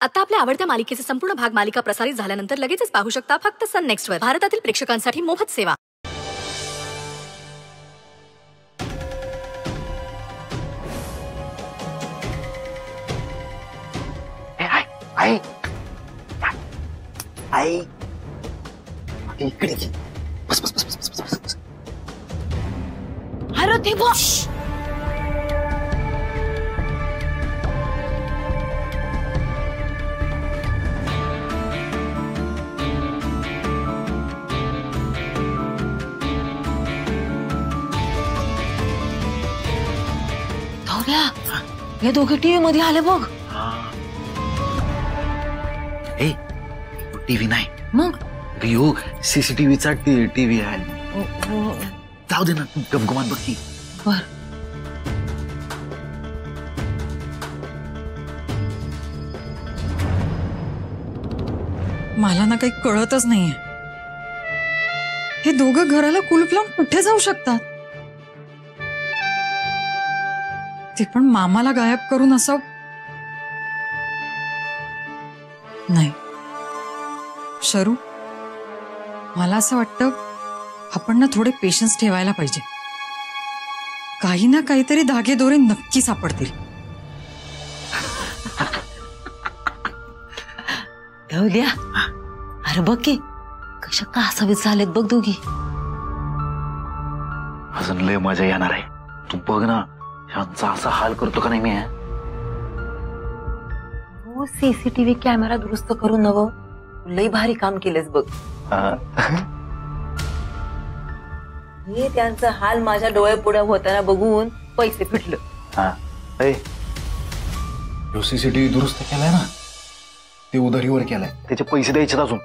आता आपल्या आवडत्या मालिकेचे संपूर्ण भाग मालिका प्रसारित झाल्यानंतर लगेचच पाहू शकता फक्त सन नेक्स्ट वर. भारतातील प्रेक्षकांसाठी मोफत सेवा. आई इकडे बस बस बस बस बस बस. अरे देवा, हे दोघे टीव्ही मध्ये आले बघ. ए टीव्ही नाही मग रिओ सीसीटीव्हीचा टीव्ही आहे. जाऊ दे ना, गमगमान बघ की. बर मला ना काही कळतच नाहीये. हे दोघं घराला कुलूप लावून कुठे जाऊ शकतात? ते पण मामाला गायब करून असं नाही. शरू, मला असं वाटतं आपण ना थोडे पेशन्स ठेवायला पाहिजे. काही ना काहीतरी धागेदोरे नक्की सापडतील. द्या. अरे बघ की कशा कासावीस झालेत बघ दोघी. अजून लय मजा येणार आहे. तू बघ ना, ह्यांचा असा हाल करतो का नाही मी. हो, सीसीटीव्ही कॅमेरा दुरुस्त करून नवं लई भारी काम केलेस बघ. हे त्यांचा हाल माझ्या डोळ्यापुढे होताना बघून पैसे फिटलं. सीसीटीव्ही दुरुस्त केलाय ना, ते उधारीवर केलाय, त्याचे पैसे द्यायचे अजून.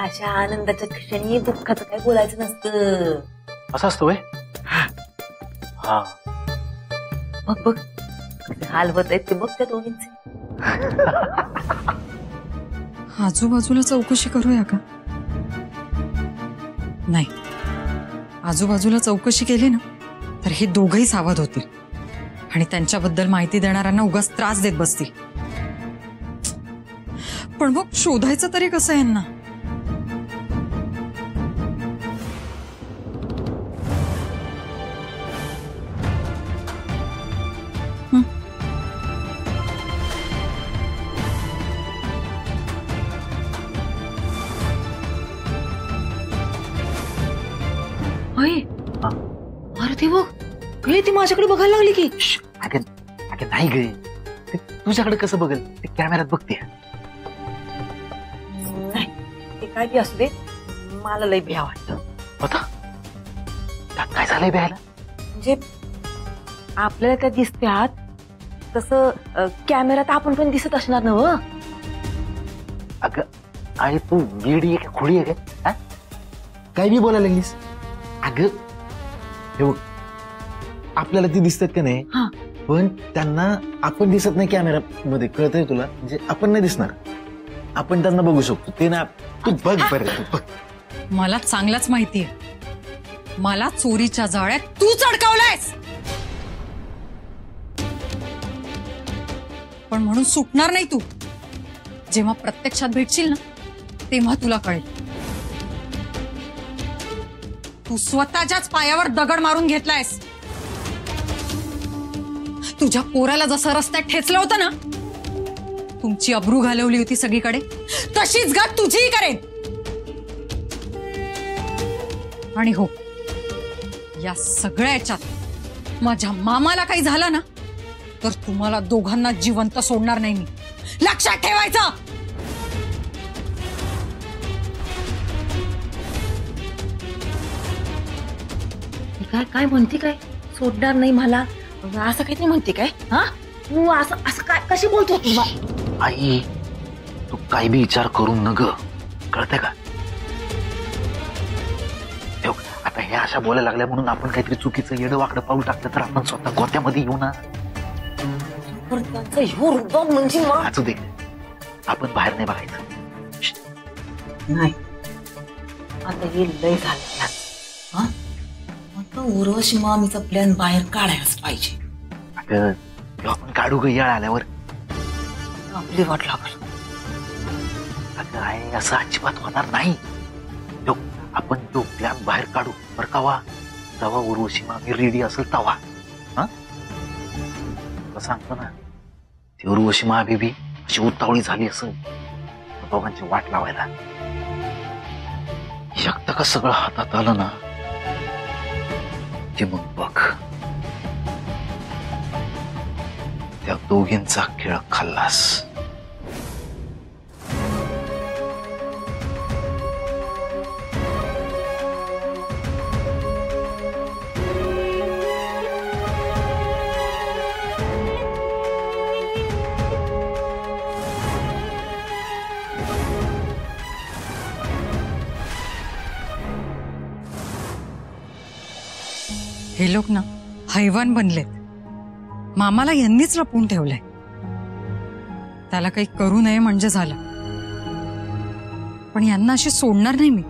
अशा आनंदाच्या क्षणी दुःखाचं काय बोलायचं नसतं. असं असतं व्हय? हा बघ बघ हाल होत आहेत ते बघ त्या दोघींचे. आजूबाजूला चौकशी करूया का? नाही, आजूबाजूला चौकशी केली ना तर हे दोघही सावध होतील आणि त्यांच्याबद्दल माहिती देणाऱ्यांना उगाच त्रास देत बसतील. पण मग शोधायचं तरी कसं यांना? अरे ते बघ, हे ती माझ्याकडे बघायला लागली की. अगं नाही गे, तुझ्याकडे कसं बघेल? ते कॅमेऱ्यात बघते. नाही, ते काय बी असू दे, मला लय भ्या वाटतं. होता काय झालंय भ्यायला? म्हणजे आपल्याला त्या दिसत्यात तसं कॅमेऱ्यात आपण पण दिसत असणार ना. व अगं आई, तू वेडी आहे का खुडी आहे का? काय बी बोलायला लागलीस? अगं हे बघ, आपल्याला ती दिसतात का नाही, पण त्यांना आपण दिसत नाही कॅमेरा मध्ये. कळतंय तुला? म्हणजे आपण नाही दिसणार, आपण त्यांना बघू शकतो. ते ना, तू बघ बरं, तू बघ. मला चांगलाच माहितीये, मला चोरीच्या जाळ्यात तूच अडकवलायस. पण म्हणून सुटणार नाही तू. जेव्हा प्रत्यक्षात भेटशील ना तेव्हा तुला कळेल. तू स्वतःच्याच पायावर दगड मारून घेतलायस. तुझ्या पोराला जसं रस्त्यात ठेचलं होतं ना, तुमची अब्रू घालवली होती सगळीकडे, तशीच गत तुझीही करेन. आणि हो, या सगळ्या याच्यात माझ्या मामाला काही झालं ना तर तुम्हाला दोघांना जिवंत सोडणार नाही मी. लक्षात ठेवायचं. काय काय म्हणते? काय सोडणार नाही मला असं काहीतरी म्हणते काय? हा, तू असं असं काय कशी बोलतो तुला? आई, तू काय बी विचार करू न ग, कळतंय का? आता हे अशा बोलायला लागल्या म्हणून आपण काहीतरी चुकीचं येडं वाकडं पाऊल टाकलं तर आपण स्वतः गोत्यामध्ये येऊ ना. म्हणजे वाचू दे, आपण बाहेर नाही बघायचं. नाही, आता हे लय झालं. उर्वशी मामीचा प्लॅन बाहेर काढायलाच पाहिजे. अगं आपण काढू ग याळ आल्यावर. आपली वाट लागल. अगं आहे असं अजिबात होणार नाही. यो, आपण जो प्लॅन बाहेर काढू बरं का वा, तेव्हा उर्वशी मामी रेडी असेल तवा. हा सांगतो ना, ती उर्वशी मामी बी अशी उतावळी झाली असेल दोघांची वाट लावायला. एकदा का सगळं हातात आलं ना की मग बघ त्या दोघींचा खेळ खाल्लास. हे लोक ना हैवान बनलेत. मामाला यांनीच लपवून ठेवलंय. त्याला काही करू नये म्हणजे झालं, पण यांना अशी सोडणार नाही मी.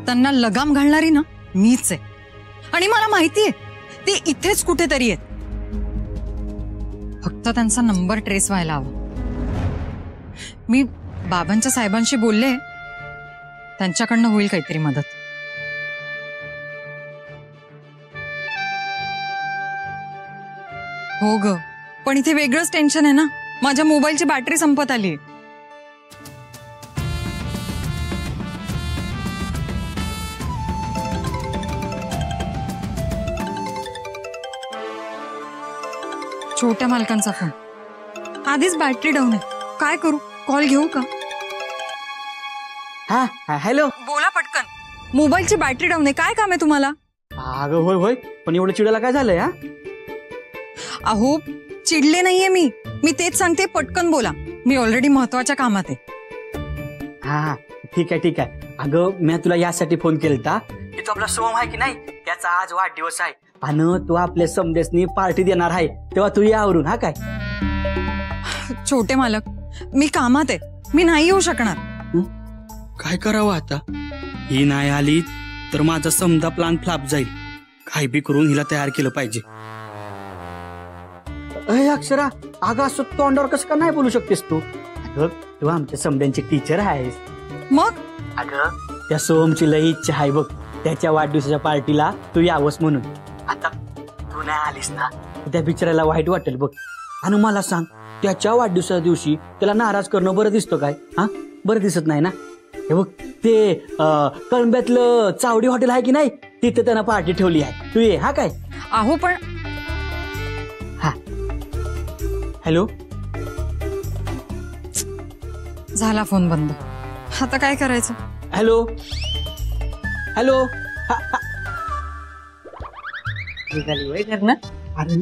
त्यांना लगाम घालणारी ना मीच आहे, आणि मला माहितीये ते इथेच कुठेतरी आहेत. फक्त त्यांचा नंबर ट्रेस व्हायला हवा. मी बाबांच्या साहेबांशी बोलले, त्यांच्याकडनं होईल काहीतरी मदत. हो ग, पण इथे वेगळंच टेन्शन आहे ना. माझ्या मोबाईलची बॅटरी संपत आली. छोट्या मालकांचा फोन. आधीच बॅटरी डाऊन आहे. काय करू? कॉल घेऊ का? हा हॅलो. बोला पटकन. मोबाईलची बॅटरी डाऊन आहे. काय काम आहे तुम्हाला? अगं होय होय, पण एवढं चिडायला काय झालंय? हा अहो चिडले नाहीये मी तेच सांगते, पटकन बोला. मी ऑलरेडी महत्वाच्या कामात आहे. हा ठीक आहे ठीक आहे. अगं मी तुला यासाठी फोन केलता की तो आपला सोम आहे की नाही, त्याचा आज वाढदिवस आहे आणि तो आपल्या समदेशनी पार्टी देणार आहे, तेव्हा तू यावरून. हा काय छोटे मालक, मी कामात आहे, मी नाही येऊ शकणार. काय करावं आता? ही नाही आली तर माझा समजा प्लान फ्लॉप जाईल. काय बी करून हिला तयार केलं पाहिजे. अक्षरा, अगं असं तोंडावर कसं का नाही बोलू शकतेस तू? अगं तू आमच्या समद्यांची टीचर आहेस. मग अगं त्या सोमची लई इच्छा आहे बघ, त्याच्या वाढदिवसाच्या पार्टीला तू यावंस म्हणून. आता तू नाही आलीस ना, त्या बिचाराला वाईट वाटेल बघ. आणि मला सांग, त्याच्या वाढदिवसाच्या दिवशी त्याला नाराज करणं बरं दिसतं काय? हा बरं दिसत नाही ना. हे बघ, ते कळंब्यातलं चावडी हॉटेल आहे की नाही, तिथे त्यानं पार्टी ठेवली आहे. तू ये. हा काय? अहो पण हा हॅलो. झाला फोन बंद. आता काय करायचं? Hello hello. अरे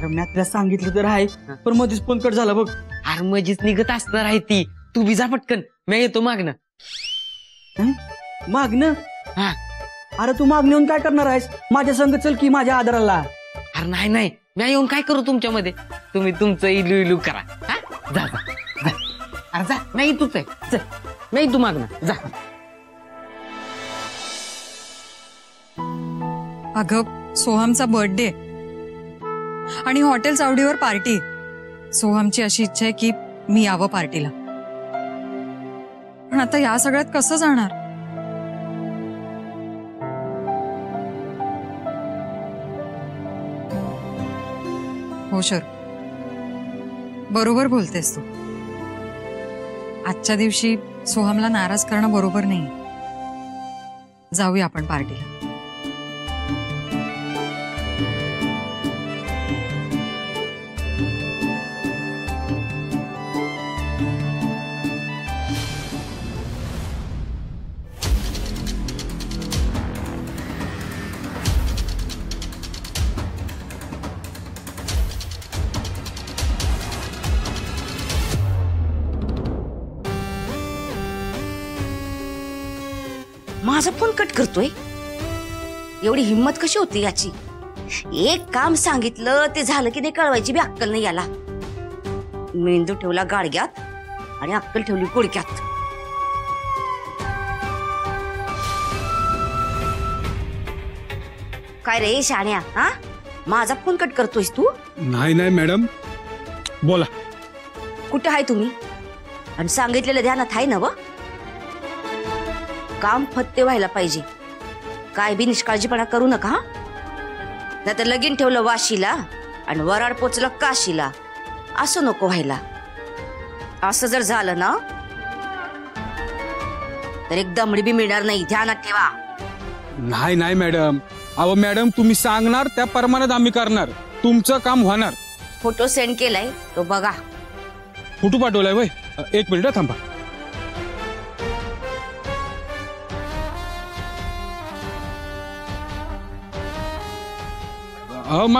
मी तुला सांगितलं तर आहे, पण मध्येच फोन कट झाला बघ. अरे मजीच निघत असणार आहे ती. तू बी जा पटकन, मी येतो मागणं. मागणं? हा. अरे तू मागणं येऊन काय करणार आहेस? माझ्या संग चल की माझ्या आदराला. अरे नाही नाही, मी येऊन काय करू तुमच्यामध्ये? तुम्ही तुमचं इलू इलू करा. हा जा जा जा. अरे जा, नाही तूच आहे. चल मी तू मागणं जा. अगं सोहमचा बर्थडे आणि हॉटेल चावडीवर पार्टी. सोहमची अशी इच्छा आहे की मी यावं पार्टीला, पण आता या सगळ्यात कसं जाणार? हो शर, बरोबर बोलतेस तू. आजच्या दिवशी सोहमला नाराज करणं बरोबर नाही. जाऊया आपण पार्टीला. माझा फोन कट करतोय. एवढी हिंमत कशी होती याची? एक काम सांगितलं ते झालं की नाही कळवायची बी अक्कल नाही याला. मेंदू ठेवला गाडग्यात आणि अक्कल ठेवली गुडघ्यात. काय रे शाण्या, हा माझा फोन कट करतोयस तू? नाही नाही मॅडम, बोला. कुठे आहे तुम्ही? आणि सांगितलेलं ध्यानात आहे ना व? काम फत्ते व्हायला पाहिजे. काय बी निष्काळजीपणा करू नका हा. नाही तर लगीन ठेवलं वाशीला आणि वराड पोचलं काशीला. असं नको व्हायला. असं जर झालं ना तर एक दमडी बी मिळणार नाही. ध्यानात ठेवा. नाही नाही मॅडम. अहो मॅडम, तुम्ही सांगणार त्या प्रमाणात आम्ही करणार. तुमचं काम होणार. फोटो सेंड केलाय तो बघा. फोटो पाठवलाय वय? एक मिनिट थांबा.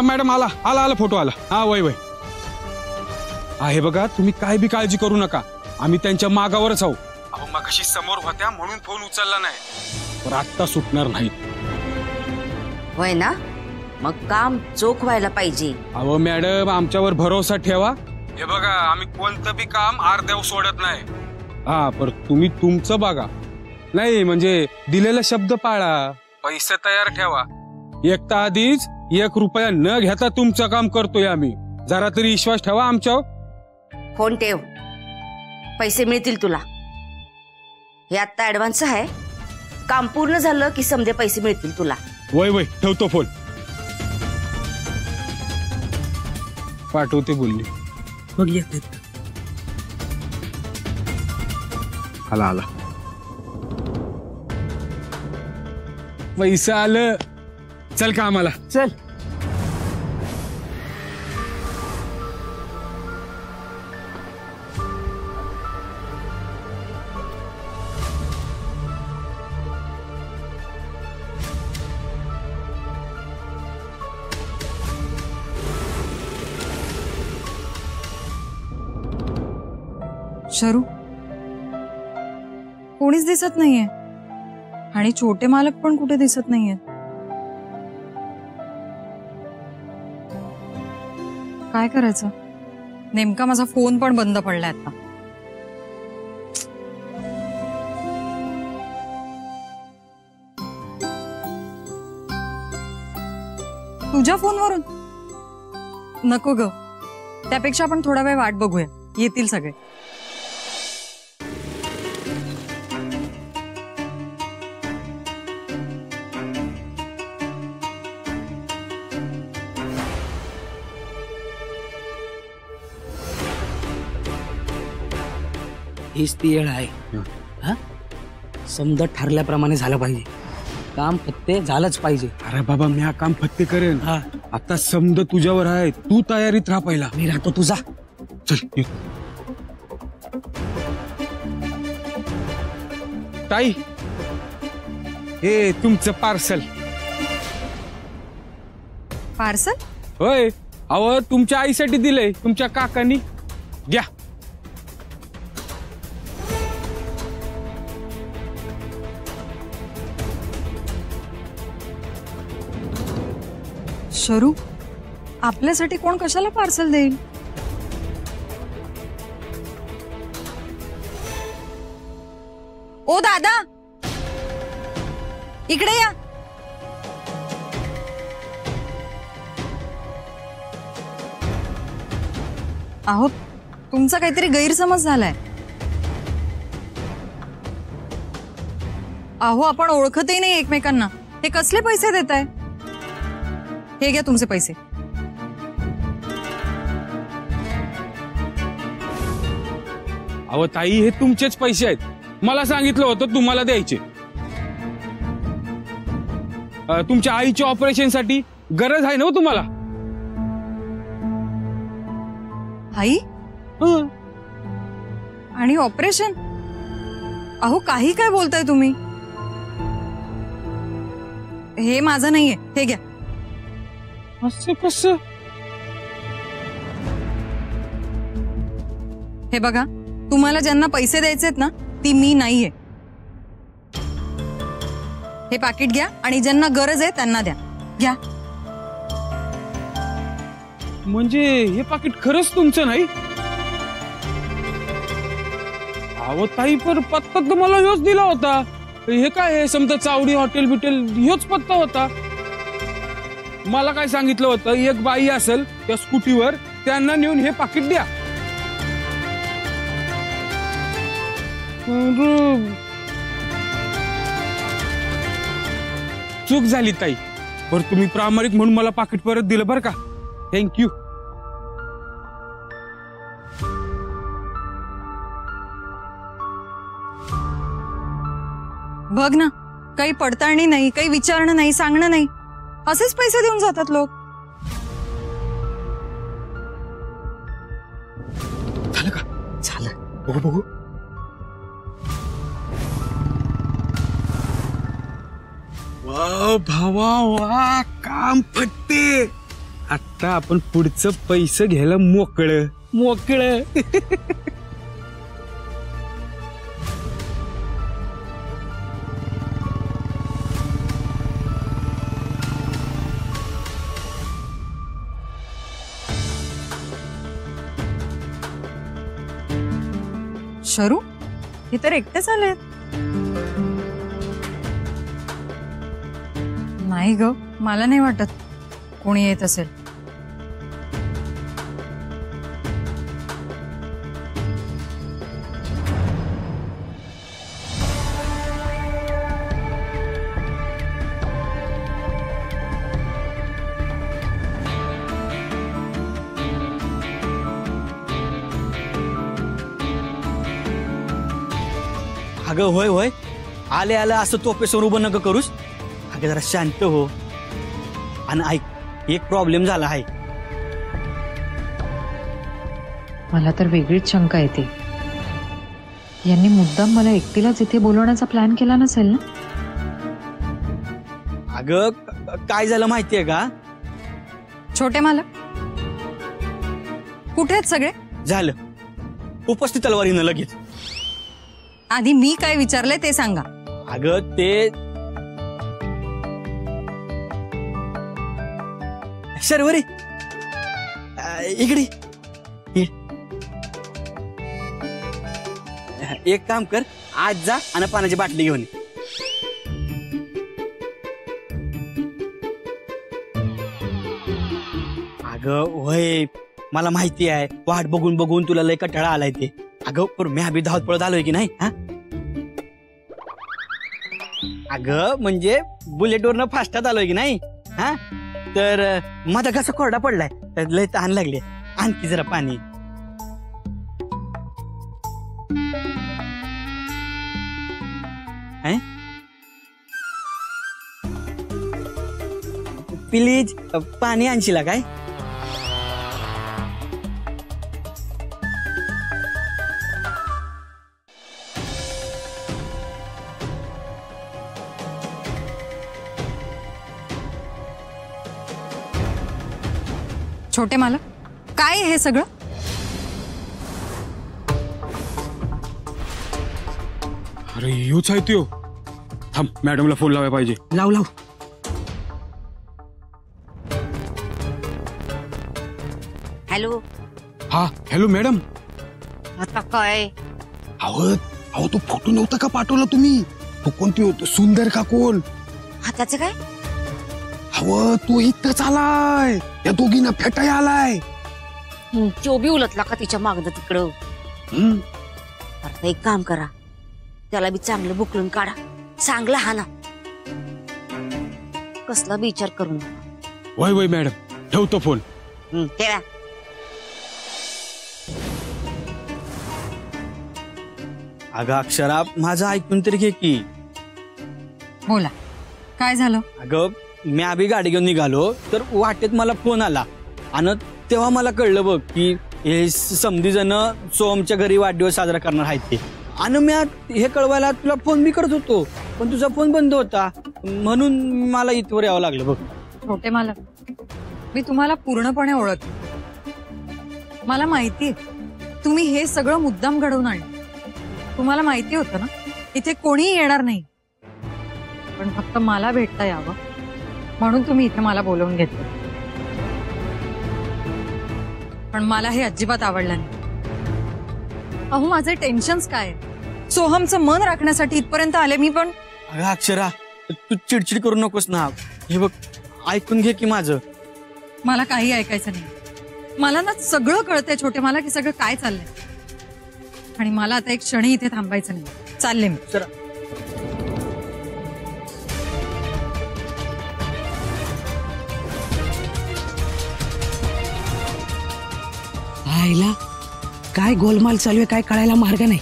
मॅडम आला आला आला फोटो आला. हा वय वय आहे बघा. तुम्ही काय बी काळजी करू नका. आम्ही त्यांच्या मागावरच आहो. अहो मगाशी समोर होत्या म्हणून फोन उचलला नाही. पण आत्ता सुटणार नाही. होय ना? मग काम चोख व्हायला पाहिजे. अहो मॅडम, आमच्यावर भरोसा ठेवा. हे बघा, आम्ही कोणतं बी काम अर्ध्यावर सोडत नाही. हा, पर तुम्ही तुमचं बघा. नाही म्हणजे दिलेला शब्द पाळा. पैसे तयार ठेवा. एक तर आधीच 1 रुपया न घेता तुमचं काम करतोय आम्ही. जरा तरी विश्वास ठेवा आमच्यावर. फोन ठेव. पैसे मिळतील तुला. हे आता ऍडव्हान्स आहे. काम पूर्ण झालं की समजे पैसे मिळतील तुला. वय वय ठेवतो फोन. पाठवते बोलली. बघ येते. आला आला. पैसा आलं. चल का आम्हाला. चल. शरू, कोणीच दिसत नाहीये आणि छोटे मालक पण कुठे दिसत नाहीये. काय करायचं? नेमका माझा फोन पण बंद पडलाय आता. तुझ्या फोनवरून नको ग. त्यापेक्षा आपण थोडा वेळ वाट बघूया. येतील सगळे. हीच ती वेळ आहे. हा, समजा ठरल्याप्रमाणे झालं पाहिजे. काम फत्ते झालंच पाहिजे. अरे बाबा, मी हा काम फत्ते करेन. हा, आता समजा तुझ्यावर आहे. तू तयारीत राहा पहिला. मी राहतो. तुझा चल ये. ताई, हे तुमचं पार्सल. पार्सल? होय. अहो तुमच्या आईसाठी दिलंय तुमच्या काकांनी. घ्या. शरू, आपल्यासाठी कोण कशाला पार्सल देईल? ओ दादा, इकडे या. अहो, तुमचा काहीतरी गैरसमज झालाय. अहो, आपण ओळखतही नाही एकमेकांना. हे कसले पैसे देताय? हे घ्या तुमचे पैसे. अहो ताई, हे तुमचेच पैसे आहेत. मला सांगितलं होतं तुम्हाला द्यायचे. तुमच्या आईच्या ऑपरेशनसाठी गरज आहे ना तुम्हाला. आई आणि ऑपरेशन? अहो, काही काय बोलताय तुम्ही? हे माझं नाहीये. हे घ्या. असं कसं? हे बघा, तुम्हाला ज्यांना पैसे द्यायचेत ना, ती मी नाहीये. हे पाकिट घ्या आणि ज्यांना गरज आहे त्यांना द्या. घ्या. म्हणजे हे पाकिट खरंच तुमचं नाही? अहो ताई, पर पत्ता तर मला ह्योच दिला होता. हे काय आहे? समजा चावडी हॉटेल बिटेल ह्योच पत्ता होता. मला काय सांगितलं होतं, एक बाई असेल त्या स्कूटीवर त्यांना नेऊन हे पाकिट द्या. चूक झाली ताई, बरं तुम्ही प्रामाणिक म्हणून मला पाकिट परत दिलं बरं का. थँक्यू. बघ ना, काही पडताळणी नाही, काही विचारणं नाही, सांगणं नाही, असेच पैसे देऊन जातात लोक. झालं का? झालं. बघू बघू. वा भावा वा, काम फटते. आता आपण पुढचं पैसे घ्यायला मोकळं मोकळं. शरू, हे तर एकटेच आलेत. नाही ग, मला नाही वाटत कोणी येत असेल. अगं होय होय, आले आलं असं तोपेसवर उभं नका करूस. अगं जरा शांत हो. आणि ऐक, एक प्रॉब्लेम झाला आहे. मला तर वेगळीच शंका येते. यांनी मुद्दाम मला एकटीलाच इथे बोलवण्याचा प्लॅन केला नसेल ना? अगं काय झालं माहितीये का? छोटे मालक कुठे आहेत सगळे? झालं उपस्थित तलवारीनं लगेच. आधी मी काय विचारलंय ते सांगा. अगं ते शर्वरी इकडे ये. एक काम कर, आज जा आणि पाण्याची बाटली घेऊन ये. अगं होय, मला माहिती आहे वाट बघून बघून तुला लय कटाळा आलाय ते. अगं पण मी अभि धावत पळत आलोय की नाही. हा अगं म्हणजे बुलेटवरनं फास्टात आलोय की नाही. हा तर माझा कसा कोरडा पडलाय, लय तहान लागले. आणखी जरा पाणी. प्लीज पाणी आणशीला काय? छोटे मालक, काय हे सगळं? अरे ह्योच आहे त्यो. थांब, मॅडमला फोन लावायला पाहिजे. लाव लाव. हॅलो. हा हॅलो मॅडम. आता काय? अहो तो फोटो नव्हता का पाठवला तुम्ही? तो कोणती होतो, सुंदर का कोण? हाताचं काय? अहो तो इथंच आलाय, या दोघींना फेटाय आलाय. तो बी उलटला का तिच्या मागणं तिकडं? आता एक काम करा, त्याला बी चांगलं बुकलून काढा, चांगला हाना. कसला बी विचार करून. वय वय मॅडम, ठेवतो फोन. ठेवा. अगं अक्षरा, माझं ऐकून तरी घे की. बोला, काय झालं? अगं मी अभि गाडी घेऊन निघालो तर वाटेत मला फोन आला आणि तेव्हा मला कळलं बघ की हे समधी जण सोमच्या घरी वाढदिवस साजरा करणार आहेत ते. आणि मी हे कळवायला तुला फोन बी करत होतो, पण तुझा फोन बंद होता, म्हणून मला इथवर यावं लागलं बघ. छोटे मालक, मी तुम्हाला पूर्णपणे ओळखते. मला माहितीये तुम्ही हे सगळं मुद्दाम घडवून आणलं. तुम्हाला माहिती होतं ना इथे कोणीही येणार नाही, पण फक्त मला भेटता यावं म्हणून तुम्ही इथे मला बोलवून घेतलं. पण मला हे अजिबात आवडलं नाही. अहो माझे टेन्शन्स काय, सोहमचं मन राखण्यासाठी इथपर्यंत आले मी. पण अगं अक्षरा, तू चिडचिड करू नकोस ना. हे बघ, ऐकून घे की माझं. मला काही ऐकायचं नाही. मला ना सगळं कळतंय छोटे, मला की सगळं काय चाललंय, आणि मला आता एक क्षणी इथे थांबायचं नाही. चालले मी. चला. आईला काय गोलमाल चालू आहे काय कळायला मार्ग नाही.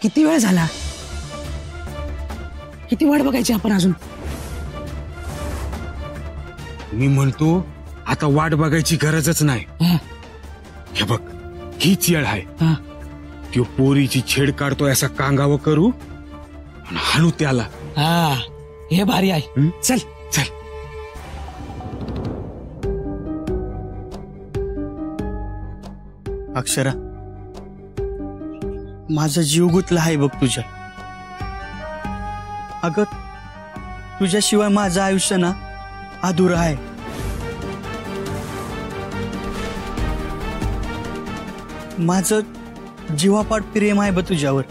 किती वेळ झाला, किती वाट बघायची आपण अजून. मी म्हणतो आता वाट बघायची गरजच नाही. हा, हे बघ, हीच येळ आहे. हा. त्यो पोरीची छेड काढतोय असा कांगावं करू आणि हाणू त्याला. हा, हे भारी आहे. हं? चल. चल. अक्षरा, माझा जीव गुतला आहे बघ तुझ्या. अगं, तुझ्याशिवाय माझं आयुष्य ना अधुरं आहे. माझं जीवापाड प्रेम आहे बघ तुझ्यावर.